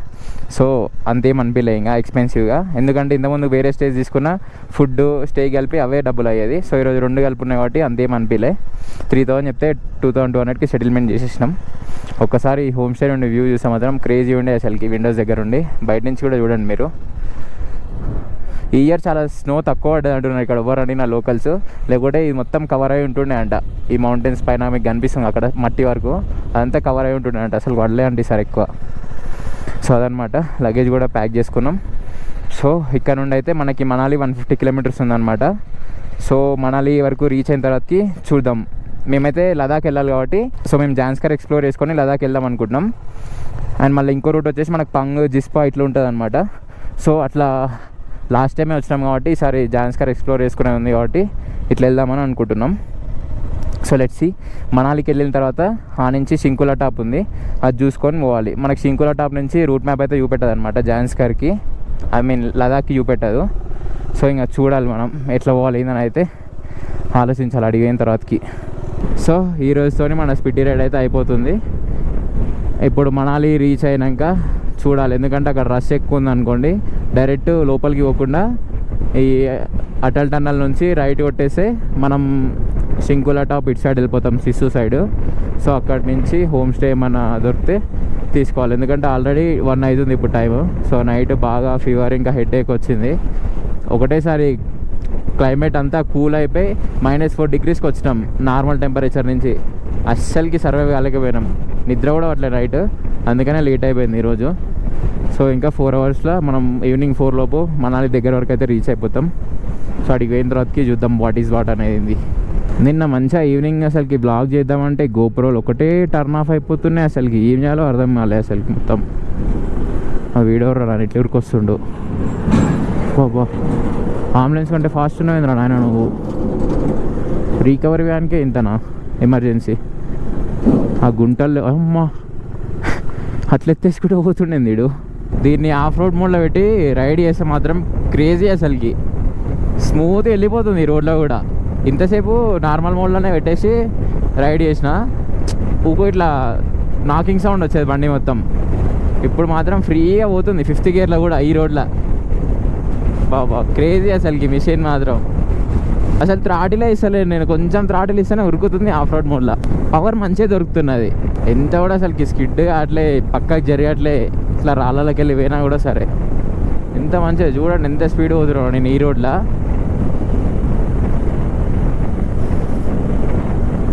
సో అంతేం అనిపించలే ఇంకా ఎక్స్పెన్సివ్గా, ఎందుకంటే ఇంతకుముందు వేరే స్టేజ్ తీసుకున్న ఫుడ్ స్టే కలిపి అవే డబ్బులు అయ్యేది. సో ఈరోజు రెండు కలిపి ఉన్నాయి కాబట్టి అంతేం అనిపించలే. 3000 చెప్తే 2200కి సెటిల్మెంట్ చేసేసినాం. ఒక్కసారి ఈ హోమ్ స్టే నుండి వ్యూ చూస్తే మాత్రం క్రేజీ ఉండే అసలుకి. విండోస్ దగ్గర ఉండి బయట నుంచి కూడా చూడండి మీరు. ఈ ఇయర్ చాలా స్నో తక్కువ పడ్డది అంటున్నారు ఇక్కడ ఎవరండి నా లోకల్స్. లేకపోతే ఇది మొత్తం కవర్ అయి ఉంటుండే అంట. ఈ మౌంటైన్స్ పైన మీకు కనిపిస్తుంది అక్కడ మట్టి వరకు, అదంతా కవర్ అయి ఉంటుండే అంట. అసలు పడలే అంటే సార్ ఎక్కువ. సో అదనమాట, లగేజ్ కూడా ప్యాక్ చేసుకున్నాం. సో ఇక్కడ నుండి అయితే మనకి మనాలి 150 కిలోమీటర్స్ ఉందన్నమాట. సో మనాలి వరకు రీచ్ అయిన తర్వాతకి చూద్దాం. మేమైతే లదాఖ్ వెళ్ళాలి కాబట్టి సో మేము జాన్స్కర్ ఎక్స్ప్లోర్ చేసుకొని లదాఖ్ వెళ్దాం అనుకుంటున్నాం. అండ్ మళ్ళీ ఇంకో రూట్ వచ్చేసి మనకు పంగ్, జిస్పా ఇట్లా ఉంటుంది అనమాట. సో అట్లా లాస్ట్ టైమే వచ్చినాం కాబట్టి ఈసారి జాన్స్కర్ ఎక్స్ప్లోర్ చేసుకునే ఉంది కాబట్టి ఇట్లా వెళ్దామని అనుకుంటున్నాం. So let's see. మనాలికి వెళ్ళిన తర్వాత ఆ నుంచి షింకులా టాప్ ఉంది, అది చూసుకొని పోవాలి. మనకి షింకులా టాప్ నుంచి రూట్ మ్యాప్ అయితే చూపెట్టదు అనమాట జాన్స్కర్కి, లదాఖ్కి చూపెట్టదు. సో ఇంకా చూడాలి మనం ఎట్లా పోవాలి ఏందని అయితే ఆలోచించాలి అడిగిన తర్వాతకి. సో ఈ రోజుతో మన స్పిట్టి రైడ్ అయితే అయిపోతుంది. ఇప్పుడు మనాలి రీచ్ అయినాక చూడాలి, ఎందుకంటే అక్కడ రష్ ఎక్కువ ఉంది అనుకోండి, డైరెక్ట్ లోపలికి పోకుండా ఈ అటల్ టన్నల్ నుంచి రైట్ కొట్టేస్తే మనం షింకులా టాప్ ఇటు సైడ్ వెళ్ళిపోతాం, సిస్సు సైడ్. సో అక్కడి నుంచి హోమ్ స్టే ఏమన్నా దొరికితే తీసుకోవాలి, ఎందుకంటే ఆల్రెడీ 1 అవుతుంది ఇప్పుడు టైము. సో నైట్ బాగా ఫీవర్ ఇంకా హెడేక్ వచ్చింది. ఒకటేసారి క్లైమేట్ అంతా కూల్ అయిపోయి -4 degreesకి వచ్చినాం నార్మల్ టెంపరేచర్ నుంచి. అస్సలకి సర్వైవ్ కాలేకపోయినాం, నిద్ర కూడా పట్టలేదు నైట్, అందుకనే లేట్ అయిపోయింది ఈరోజు. సో ఇంకా 4 అవర్స్లో మనం ఈవినింగ్ 4 లోపు మనాలి దగ్గర వరకు అయితే రీచ్ అయిపోతాం. సో అడిగి పోయిన తర్వాతకి చూద్దాం వాట్ ఈజ్ వాట్ అనేది. నిన్న మంచిగా ఈవినింగ్ అసలుకి బ్లాగ్ చేద్దామంటే గోప్రోలు ఒకటే టర్న్ ఆఫ్ అయిపోతున్నాయి. అసలుకి ఏం చేయాలో అర్థం కాలేదు అసలుకి మొత్తం. ఆ వీడియో రాని ఇట్లా ఊరికి వస్తుండు. బాబా అంబులెన్స్ కంటే ఫాస్ట్ ఉన్నాయిందిరా నాయన నువ్వు. రికవరీ వ్యాన్కే ఇంతనా ఎమర్జెన్సీ? ఆ గుంటల్లో అమ్మా అట్లా ఎత్తేసుకుంటూ పోతుండేది వీడు. దీన్ని ఆఫ్ రోడ్ మోడ్లో పెట్టి రైడ్ చేస్తే మాత్రం క్రేజీ అసలుకి. స్మూత్గా వెళ్ళిపోతుంది ఈ రోడ్లో కూడా. ఇంతసేపు నార్మల్ మోడ్లోనే పెట్టేసి రైడ్ చేసిన ఊకు ఇట్లా నాకింగ్ సౌండ్ వచ్చేది బండి మొత్తం. ఇప్పుడు మాత్రం ఫ్రీగా పోతుంది 5th గేర్లో కూడా ఈ రోడ్లో. బాబా క్రేజీ అసలుకి మిషన్ మాత్రం. అసలు త్రాటిలే ఇస్తలేదు నేను, కొంచెం త్రాటిల్ ఇస్తేనే ఉరుకుతుంది ఆఫ్ రోడ్ మోడ్లో. పవర్ మంచిగా దొరుకుతున్నది. ఎంత కూడా అసలుకి స్కిడ్ అట్లే పక్కకి జరిగట్లే, ఇట్లా రాళ్ళకి వెళ్ళి పోయినా కూడా సరే ఎంత మంచిగా. చూడండి ఎంత స్పీడ్ పోతున్నాను నేను ఈ రోడ్లో.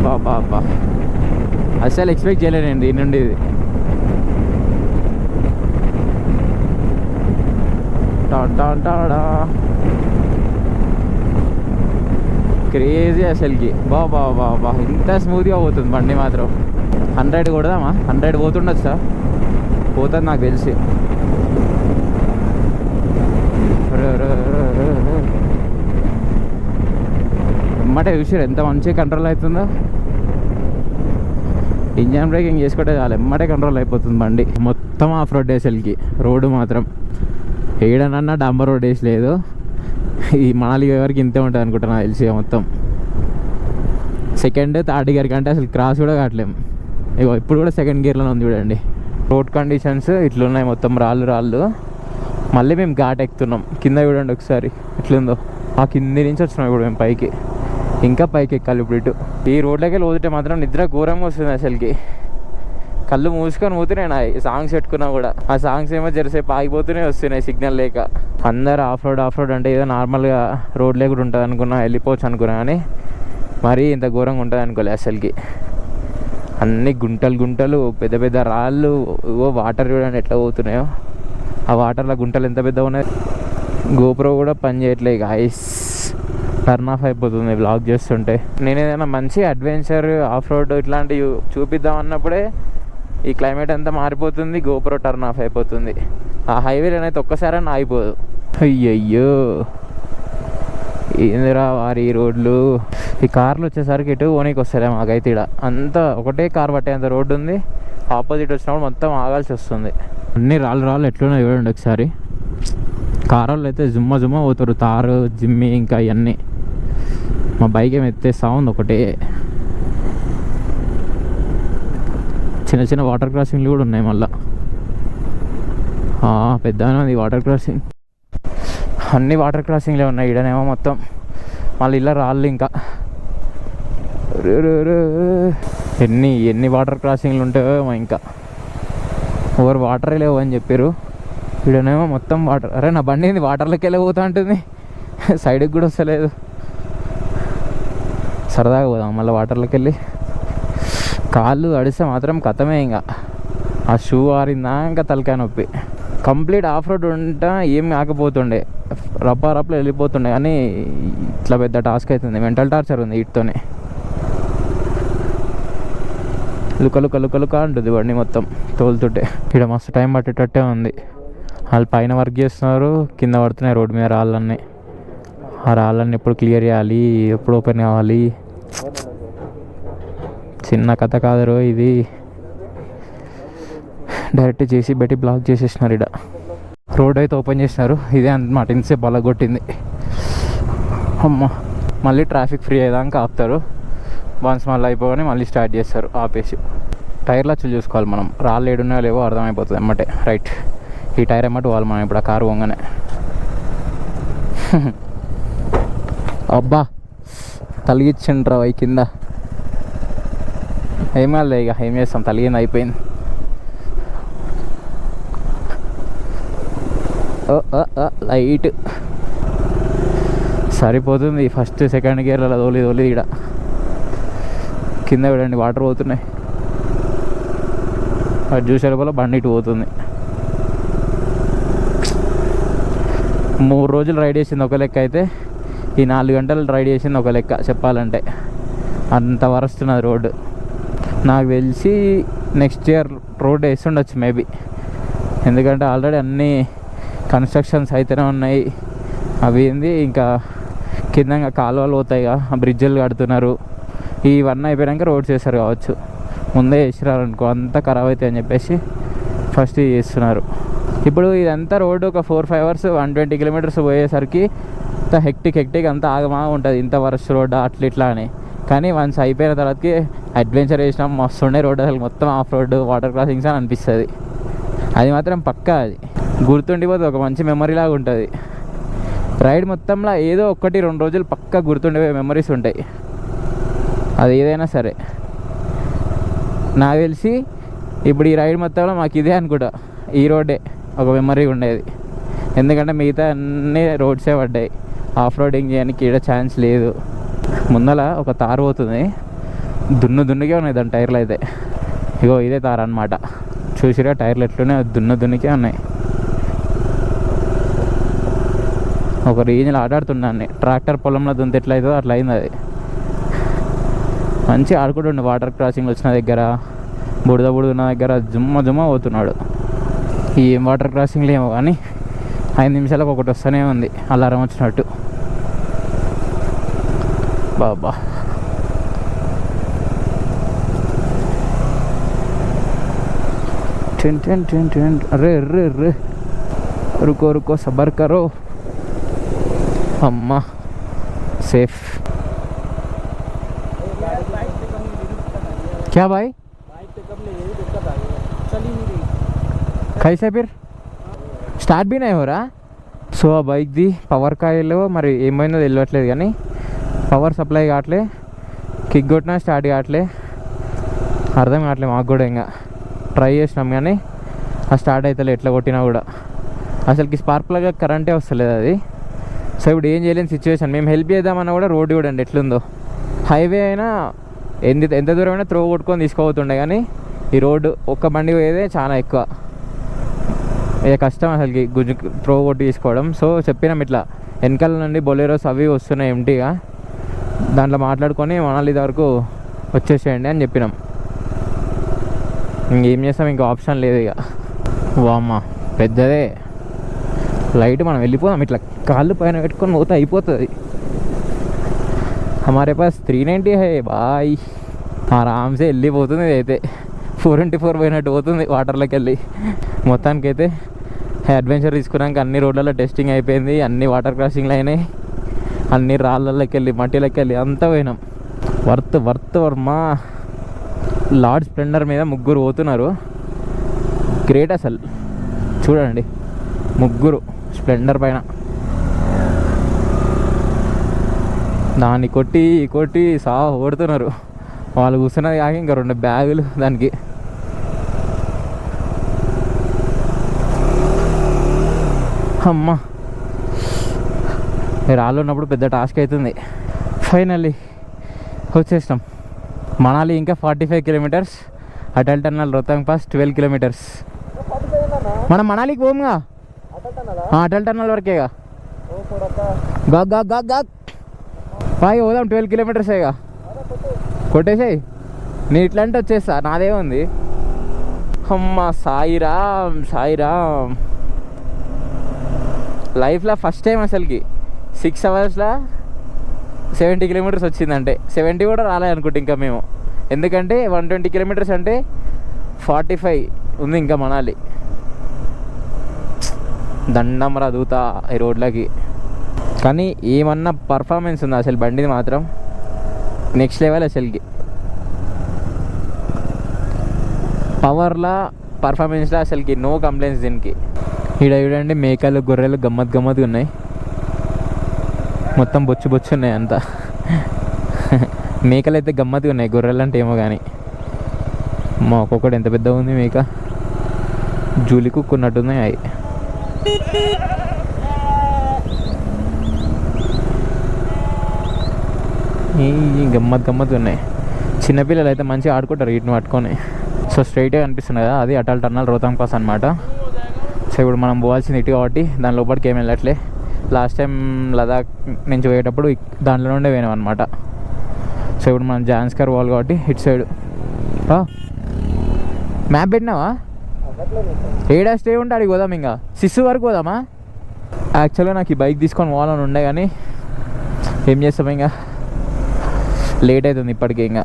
బాబా అసలు ఎక్స్పెక్ట్ చేయలేను నేను దీని నుండి. క్రేజీ అసలుకి. బాబా ఇంత స్మూత్గా పోతుంది బండి మాత్రం. 100 కొడదామా? 100 పోతుండొచ్చు సార్, పోతుంది నాకు తెలిసి. ఎమ్మటే చూసారు ఎంత మంచిగా కంట్రోల్ అవుతుందో. ఇంజన్ బ్రేకింగ్ చేసుకుంటే చాలు ఎమ్మటే కంట్రోల్ అయిపోతుంది బండి. మొత్తం ఆఫ్ రోడ్ అసలుకి. రోడ్డు మాత్రం ఏడనన్నా డాంబర్ రోడ్ వేసి లేదు. ఈ మనాలి వరకు ఇంతే ఉంటుంది అనుకుంటున్నా తెలిసి. మొత్తం 2nd, 3rd గేర్ కంటే అసలు క్రాస్ కూడా కావట్లేము. ఇగో ఇప్పుడు కూడా 2nd గేర్లోనే ఉంది చూడండి. రోడ్ కండిషన్స్ ఇట్లున్నాయి మొత్తం, రాళ్ళు. మళ్ళీ మేము ఘాట్ ఎక్కుతున్నాం. కింద చూడండి ఒకసారి ఎట్లుందో. ఆ కింది నుంచి వచ్చినాం ఇప్పుడు మేము పైకి. ఇంకా పైకి ఎక్కాలి ఇప్పుడు ఇటు. ఈ రోడ్లకి వెళ్ళి పోతుంటే మాత్రం నిద్ర ఘోరంగా వస్తుంది అసలుకి. కళ్ళు మూసుకొని పోతున్నాయి సాంగ్స్ పెట్టుకున్నా కూడా. ఆ సాంగ్స్ ఏమో జరసేపు ఆగిపోతూనే వస్తున్నాయి సిగ్నల్ లేక. అందరు ఆఫ్ రోడ్ అంటే ఏదో నార్మల్గా రోడ్ లేకుండా ఉంటుంది అనుకున్నా, వెళ్ళిపోవచ్చు అనుకున్నా, కానీ మరీ ఇంత ఘోరంగా ఉంటుంది అనుకోలే అసలుకి. అన్ని గుంటలు పెద్ద పెద్ద రాళ్ళు, వాటర్ చూడండి ఎట్లా పోతున్నాయో. ఆ వాటర్లో గుంటలు ఎంత పెద్దగా ఉన్నాయి. గోప్రో కూడా పని చేయట్లేదు గాయ్స్, టర్న్ ఆఫ్ అయిపోతుంది వ్లాగ్ చేస్తుంటే. నేను ఏదైనా మంచి అడ్వెంచర్ ఆఫ్ రోడ్ ఇట్లాంటివి చూపిద్దాం అన్నప్పుడే ఈ క్లైమేట్ అంతా మారిపోతుంది, గోప్రో టర్న్ ఆఫ్ అయిపోతుంది. ఆ హైవేలోనైతే ఒక్కసారైనా ఆగిపోదు. అయ్యయ్యో ఏందిరా వారి రోడ్లు. ఈ కార్లు వచ్చేసరికి ఇటు ఓనికి వస్తారే మాకైతే. ఇక్కడ అంతా ఒకటే కార్ పట్టేంత రోడ్డు ఉంది, ఆపోజిట్ వచ్చినప్పుడు మొత్తం ఆగాల్సి వస్తుంది. అన్ని రాళ్ళు ఎట్లున్నా చూడండి ఒకసారి. కారాలు అయితే జుమ్మ పోతారు, తారు జిమ్మి ఇంకా ఇవన్నీ. మా బైక్ ఏమి ఎత్తేస్తా ఉంది ఒకటే. చిన్న వాటర్ క్రాసింగ్లు కూడా ఉన్నాయి మళ్ళా. పెద్దగానే ఉంది వాటర్ క్రాసింగ్. అన్ని వాటర్ క్రాసింగ్లే ఉన్నాయి ఈడనేమో మొత్తం. మళ్ళీ ఇలా రాళ్ళు ఇంకా ఎన్ని వాటర్ క్రాసింగ్లు ఉంటాయో ఇంకా. ఓవర్ వాటరే లేవు అని చెప్పారు. ఈడనేమో మొత్తం వాటర్. అరే నా బండి ఏంది వాటర్లోకి వెళ్ళి పోతా ఉంటుంది, సైడ్కి కూడా వస్తలేదు. సరదాగా పోదాం మళ్ళీ వాటర్లోకి వెళ్ళి. కాళ్ళు అడిస్తే మాత్రం కథమే ఇంకా. ఆ షూ ఆరిందా ఇంకా తలకాయ నొప్పి. కంప్లీట్ ఆఫ్ రోడ్ ఉంటా ఏం కాకపోతుండే, రప్పారప్లో వెళ్ళిపోతుండే. కానీ ఇట్లా పెద్ద టాస్క్ అవుతుంది, మెంటల్ టార్చర్ ఉంది వీటితోనే. లుక అంటుంది బండి మొత్తం తోలుతుంటే. ఇక్కడ మస్తు టైం పట్టేటట్టే ఉంది. వాళ్ళు పైన వర్క్ చేస్తున్నారు, కింద పడుతున్నాయి రోడ్డు మీద రాళ్ళన్నీ. ఆ రాళ్ళన్నీ ఎప్పుడు క్లియర్ చేయాలి, ఎప్పుడు ఓపెన్ కావాలి. చిన్న కథ కాదు ఇది. డైరెక్ట్ చేసి పెట్టి బ్లాక్ చేసేసినారు. ఇక్కడ రోడ్ అయితే ఓపెన్ చేసినారు. ఇదే అన్నమాట ఇంతసేపు బలగొట్టింది. అమ్మ మళ్ళీ ట్రాఫిక్ ఫ్రీ అయ్యేదాకా ఆపుతారు. వన్స్ మళ్ళీ అయిపోగానే మళ్ళీ స్టార్ట్ చేస్తారు ఆపేసి. టైర్లు వచ్చి చూసుకోవాలి మనం, రాళ్ళు ఏడున్నాయో లేవో అర్థమైపోతుంది అమ్మటే. రైట్, ఈ టైర్ అమ్మటి వాళ్ళు మనం ఇప్పుడు ఆ కారు పోగానే. అబ్బా తలిగిచ్చిండ్రా అవి కింద. ఏం కాదు ఇక, ఏం చేస్తాం, తలిగింది అయిపోయింది. లైట్ సరిపోతుంది. ఫస్ట్ సెకండ్ గేర్లలో తోలి ఇక్కడ కింద చూడండి వాటర్ పోతున్నాయి. అది చూసే లోపల బండి ఇటు పోతుంది. 3 రోజులు రైడ్ చేసింది ఒక లెక్క అయితే, ఈ 4 గంటలు రైడ్ చేసింది ఒక లెక్క చెప్పాలంటే. అంత వరస్తున్నది రోడ్డు. నాకు తెలిసి నెక్స్ట్ ఇయర్ రోడ్ వేస్తుండొచ్చు మేబీ. ఎందుకంటే ఆల్రెడీ అన్నీ కన్స్ట్రక్షన్స్ అయితేనే ఉన్నాయి. అవి ఏంది ఇంకా కింద కాలువలు పోతాయిగా, బ్రిడ్జిలు కడుతున్నారు. ఇవన్నీ అయిపోయాక రోడ్స్ వేస్తారు కావచ్చు. ముందే వేసిరారనుకో అంతా ఖరాబ్ అవుతాయి అని చెప్పేసి ఫస్ట్ చేస్తున్నారు. ఇప్పుడు ఇదంతా రోడ్డు ఒక 4-5 అవర్స్ 120 కిలోమీటర్స్ పోయేసరికి అంత హెక్టిక్ అంతా ఆగమా ఉంటుంది. ఇంత వర్ష రోడ్డు అట్లా ఇట్లా అని. కానీ వన్స్ అయిపోయిన తర్వాతకి అడ్వెంచర్ చేసినాం, మస్తు ఉండే రోడ్డు అసలు. మొత్తం ఆఫ్ రోడ్డు, వాటర్ క్రాసింగ్స్ అని అనిపిస్తుంది. అది మాత్రం పక్కా, అది గుర్తుండిపోతుంది, ఒక మంచి మెమరీ లాగా ఉంటుంది. రైడ్ మొత్తంలో ఏదో 1-2 రోజులు పక్కా గుర్తుండే మెమరీస్ ఉంటాయి. అది ఏదైనా సరే. నాకు తెలిసి ఇప్పుడు ఈ రైడ్ మొత్తంలో మాకు ఇదే అనుకుంటా, ఈ రోడ్డే ఒక మెమరీ ఉండేది. ఎందుకంటే మిగతా అన్నీ రోడ్సే పడ్డాయి. ఆఫ్ రోడింగ్ చేయడానికి ఈడ ఛాన్స్ లేదు. ముందల ఒక తారు పోతుంది, దున్నుకే ఉన్నాయి దాని టైర్లు అయితే. ఇగో ఇదే తారు అనమాట. చూసిరా టైర్లు ఎట్లున్నాయి, దున్నుకే ఉన్నాయి. ఒక రేంజ్లో ఆడుతున్నాను. ట్రాక్టర్ పొలంలో దున్నితే ఎట్లా అవుతుందో అట్లా అయింది అది. మంచిగా ఆడుకుంటుండే వాటర్ క్రాసింగ్ వచ్చిన దగ్గర, బుడద ఉన్న దగ్గర జుమ్మ పోతున్నాడు. ఏం వాటర్ క్రాసింగ్లు ఏమో కానీ 5 నిమిషాలకు ఒకటి వస్తూనే ఉంది అలారం వచ్చినట్టు. బాబా అరే रुको सबर करो. अम्मा सेफ. क्या भाई कैसे फिर స్టార్ట్ भी नहीं हो रहा. సో ఆ బైక్ది పవర్ కాయిల్లో మరి ఏమైందో తెలియట్లేదు, కానీ పవర్ సప్లై కావట్లే, కిక్ కొట్టినా స్టార్ట్ కావట్లే, అర్థం కావట్లేదు మాకు కూడా. ఇంకా ట్రై చేసినాం కానీ అది స్టార్ట్ అవుతలే ఎట్లా కొట్టినా కూడా. అసలుకి స్పార్క్ ప్లగ్ కరెంటే వస్తలేదు అది. సో ఇప్పుడు ఏం చేయలేని సిచ్యువేషన్. మేము హెల్ప్ చేద్దామన్నా కూడా రోడ్డు చూడండి ఎట్లుందో. హైవే అయినా ఎంత దూరమైనా త్రో కొట్టుకొని తీసుకోబోతుండే, కానీ ఈ రోడ్డు ఒక్క బండి పోయేదే చాలా ఎక్కువ. ఇక కష్టం అసలుకి గుజ్జు త్రో కొట్టి తీసుకోవడం. సో చెప్పినాం ఇట్లా వెనకాల నుండి బొలెరోస్ అవి వస్తున్నాయి ఎంటీగా, దాంట్లో మాట్లాడుకొని మనాలి వరకు వచ్చేసేయండి అని చెప్పినాం. ఇంకేం చేస్తాం, ఇంకా ఆప్షన్ లేదు ఇక. వామ్మ పెద్దదే లైట్, మనం వెళ్ళిపోదాం ఇట్లా కాళ్ళు పైన పెట్టుకొని పోతే అయిపోతుంది. हमारे पास 390 है బాయ్, ఆరామ్సే వెళ్ళిపోతుంది. అయితే 4x4 పోయినట్టు పోతుంది వాటర్లోకి వెళ్ళి. మొత్తానికైతే అడ్వెంచర్ తీసుకున్నాక అన్ని రోడ్లలో టెస్టింగ్ అయిపోయింది, అన్ని వాటర్ క్రాసింగ్లు అయినాయి, అన్ని రాళ్ళలోకి వెళ్ళి మట్టిలోకి వెళ్ళి అంతా పోయినాం. వర్త్ వర్మా లార్డ్ స్ప్లెండర్ మీద 3 పోతున్నారు. గ్రేట్ అసలు చూడండి, 3 స్ప్లెండర్ పైన దాన్ని కొట్టి ఓడుతున్నారు. వాళ్ళు కూర్చున్నది కాక ఇంకా 2 బ్యాగులు దానికి. అమ్మ రాళ్ళు ఉన్నప్పుడు పెద్ద టాస్క్ అవుతుంది. ఫైనల్లీ వచ్చేసినాం మనాలి. ఇంకా 45 kilometres. Atal tunnel Rohtang pass 12 kilometres. మనం మనాలికి పోముగా, అటల్ టన్నల్ వరకేగా. గాగ్ బాగా పోదాం. 12 కిలోమీటర్సేగా, కొట్టేసాయి. నేను ఇట్లా అంటే వచ్చేస్తా, నాదేముంది. అమ్మ సాయిరామ్ లైఫ్లో ఫస్ట్ టైం అసలుకి 6 అవర్స్లో 70 కిలోమీటర్స్ వచ్చిందంటే. 70 కూడా రాలే అనుకుంటే ఇంకా మేము, ఎందుకంటే 120 కిలోమీటర్స్ అంటే 45 ఉంది ఇంకా మనాలి. దండం రా దూతా ఈ రోడ్లకి. కానీ ఏమన్నా పర్ఫార్మెన్స్ ఉంది అసలు బండిది మాత్రం నెక్స్ట్ లెవెల్ అసలుకి. పవర్లా పర్ఫార్మెన్స్లో అసలుకి నో కంప్లైంట్స్ దీనికి. ఇక్కడ చూడండి మేకలు గొర్రెలు గమ్మత్తుగా ఉన్నాయి, మొత్తం బొచ్చు ఉన్నాయి అంతా. మేకలు అయితే గమ్మత్తుగా ఉన్నాయి, గొర్రెలు అంటే ఏమో కానీ. మా ఒక్కొక్కటి ఎంత పెద్దగా ఉంది మేక, జూలి కుక్కున్నట్టున్నాయి అవి. గమ్మత్తుగా ఉన్నాయి. చిన్నపిల్లలు అయితే మంచిగా ఆడుకుంటారు వీటిని పట్టుకొని. సో స్ట్రైట్గా కనిపిస్తుంది కదా, అది అటల్ టన్నల్ రోహతాంగ్ పాస్ అనమాట. సో ఇప్పుడు మనం పోవాల్సింది ఇటు కాబట్టి దాని లోపలికి ఏమి వెళ్ళట్లే. లాస్ట్ టైం లదాఖ్ నుంచి పోయేటప్పుడు దాంట్లో నుండే పోయినాం అనమాట. సో ఇప్పుడు మనం జాన్స్కర్ పోవాలి కాబట్టి ఇటు సైడ్. మ్యాప్ పెట్టినావా? ఏడా స్టే ఉంటే అడిగి పోదాం. ఇంకా సిస్సు వరకు పోదామా? యాక్చువల్గా నాకు ఈ బైక్ తీసుకొని పోవాలని ఉండే, కానీ ఏం చేస్తాం, ఇంకా లేట్ అవుతుంది ఇప్పటికీ. ఇంకా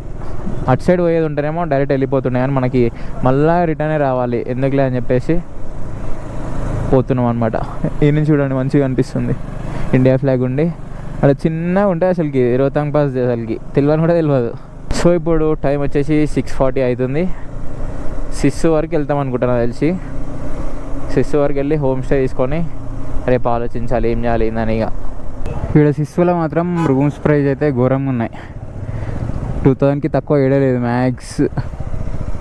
అటు సైడ్ పోయేది ఉంటేనేమో డైరెక్ట్ వెళ్ళిపోతుండే, కానీ మనకి మళ్ళీ రిటర్నే రావాలి ఎందుకులే అని చెప్పేసి పోతున్నాం అనమాట. ఈ నుంచి చూడండి మంచిగా అనిపిస్తుంది, ఇండియా ఫ్లాగ్ ఉండి అలా చిన్నగా ఉంటాయి అసలుకి. రోహతాంగ్ పాస్ అసలుకి తెలియని కూడా తెలియదు. సో ఇప్పుడు టైం వచ్చేసి 6:40 అవుతుంది. సిస్సు వరకు వెళ్తాం అనుకుంటున్నా తెలిసి. సిస్సు వరకు వెళ్ళి హోమ్ స్టే తీసుకొని రేపు ఆలోచించాలి ఏం చేయాలి ఏందని. ఇక ఇక్కడ సిస్సులో మాత్రం రూమ్స్ ప్రైస్ అయితే ఘోరంగా ఉన్నాయి. 2000కి తక్కువ ఏడలేదు మ్యాక్స్.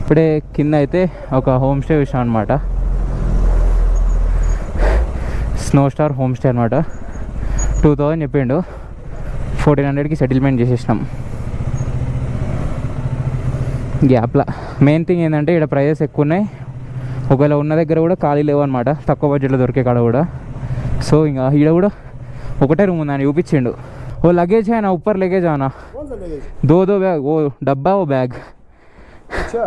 ఇప్పుడే కింద అయితే ఒక హోమ్ స్టే చూసాం అనమాట, స్నో స్టార్ హోమ్ స్టే అనమాట. 2000 చెప్పిండు, 1400కి సెటిల్మెంట్ చేసేసినాం గ్యాప్లా. మెయిన్ థింగ్ ఏంటంటే ఇక్కడ ప్రైజెస్ ఎక్కువ ఉన్నాయి, ఒకవేళ ఉన్న దగ్గర కూడా ఖాళీ లేవు అనమాట, తక్కువ బడ్జెట్లో దొరికే కాడ కూడా. సో ఇంకా ఇక్కడ కూడా ఒకటే రూమ్ ఉందని చూపించిండు. वो लगेज है ना, ऊपर लगेज आना। कौन सा लगेज? दो बैग, वो डब्बा वो बैग। अच्छा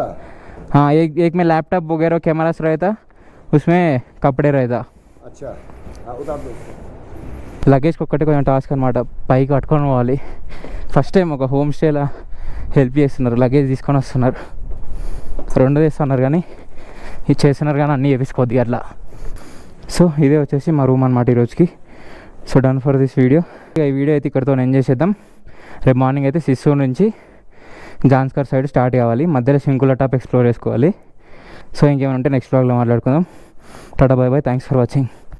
हाँ, एक में लैपटॉप वगैरह कैमरास रहता, उसमें कपड़े रहता। अच्छा उतार दो। లగేజ్ ఒక్కటే కొంచెం టాస్క్ అనమాట, పైకి కట్టుకొని పోవాలి. ఫస్ట్ టైం ఒక హోమ్ స్టేలో హెల్ప్ చేస్తున్నారు, లగేజ్ తీసుకొని వస్తున్నారు. 2 చేస్తున్నారు కానీ ఇది చేస్తున్నారు కానీ అన్నీ చేపించుకోవద్దు అట్లా. సో ఇదే వచ్చేసి మా రూమ్ అనమాట ఈరోజుకి. So done for this video. ఈ వీడియో అయితే ఇక్కడితో ఎంజాయ్ చేద్దాం. రేపు మార్నింగ్ అయితే సిస్సు నుంచి జాన్స్కర్ సైడ్ స్టార్ట్ కావాలి, మధ్యలో శంకుల టాప్ ఎక్స్ప్లోర్ చేసుకోవాలి. సో ఇంకేమైనా ఉంటే నెక్స్ట్ వ్లాగ్లో మాట్లాడుకుందాం. Tata bye by, thanks for watching.